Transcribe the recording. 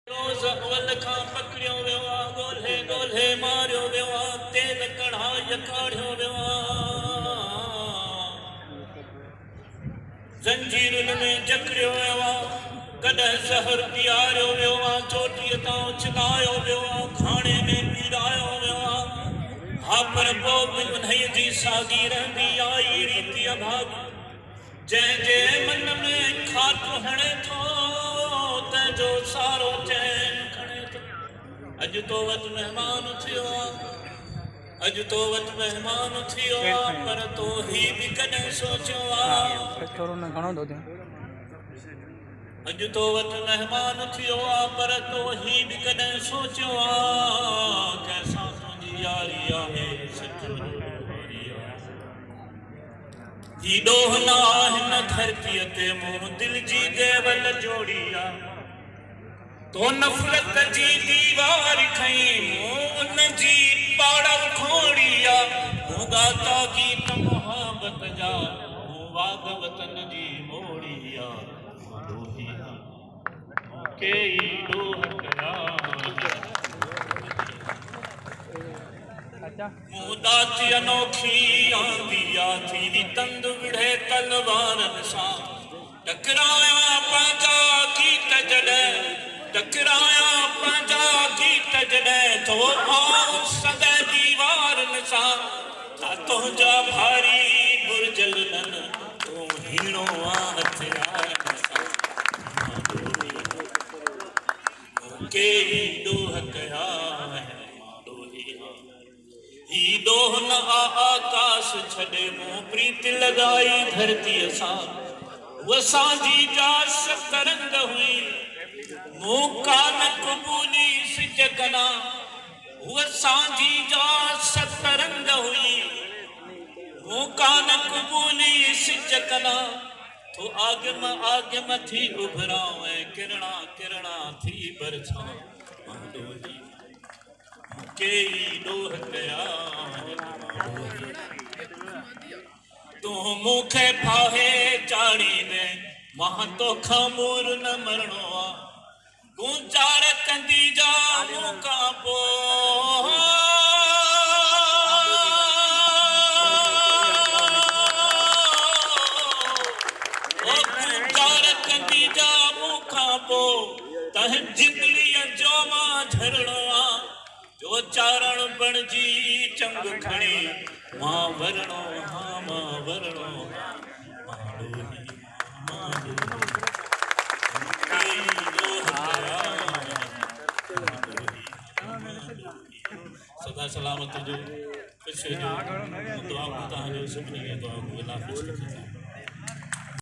रोज़ अवल खां पकड़ियो वियो आहे, ॻोल्हे ॻोल्हे मारियो वियो आहे, तेल कढ़ाई काढ़ियो वियो आहे, ज़ंजीरुनि में जकड़ियो वियो आहे, कॾहिं ज़हर पीआरियो वियो आहे, चोटीअ तां उछलायो वियो आहे, खाणे में पीरायो वियो आहे। हा पर पोइ बि उन्हीअ जी साॻी रहंदी आई रीति अभागी, जंहिंजे मन में खाटो हणे थो तंहिंजो सारो चैन खणे थो। अॼु तो वटि महिमान थियो आहे, अॼु तो वटि महिमान थियो आहे, पर तो ही बि कॾहिं सोचियो आहे। अॼु तो वटि महिमान थियो आहे, पर तो ही बि कॾहिं सोचियो आहे, कंहिंसां तुंहिंजी यारी आहे सचो ही ॾोह न आहे न धरतीअ ते मूं दिल जी देवल जोड़ी आहे, तो नफ़रत जी दीवार खई मूं उन जी पाड़ खोड़ी आहे, मूं गाता गीत मोहब्बत जा मूं वाग वतन जी मोड़ी आहे, के ई ॾोह कया मुदाती अनोखी आंदी थी तंद विढ़े तलवारन सां, टकराया पंहिंजा गीत जॾहिं, टकराया पंहिंजा गीत जॾहिं, तो आऊं सदा दीवारन सां, छा तुंहिंजा भारी बुरजलनि तूं हीणो आहे हथियारन सां, के ई ॾोह कया ही ॾोह न आकाश छॾे मूं प्रीत लगाई धरतीअ सां, उहा सांझी जा सतरंग हुई मूं कान क़बूली सिज कना, उहा सांझी जा सतरंग हुई मूं कान क़बूली सिज कना, तो आगम थी उभरां ऐं किरणा किरणा थी बरछां, के ई ॾोह कया तू मूंखे फाहे चाढ़ी दे, मां तोखां मूर न मरणो आहे, तूं चार कंदी जा मूंखां पोइ, तूं चार कंदी जा मूंखां पोइ, तंहिं जिंदड़ीअ जो मां झरणो आहे, जो चारण बणजी चंग खणी मां वरणो हाँ मां वरणो सदा सलामत जो खुश जो दुआ तव्हांजो सभिनी खे दुआ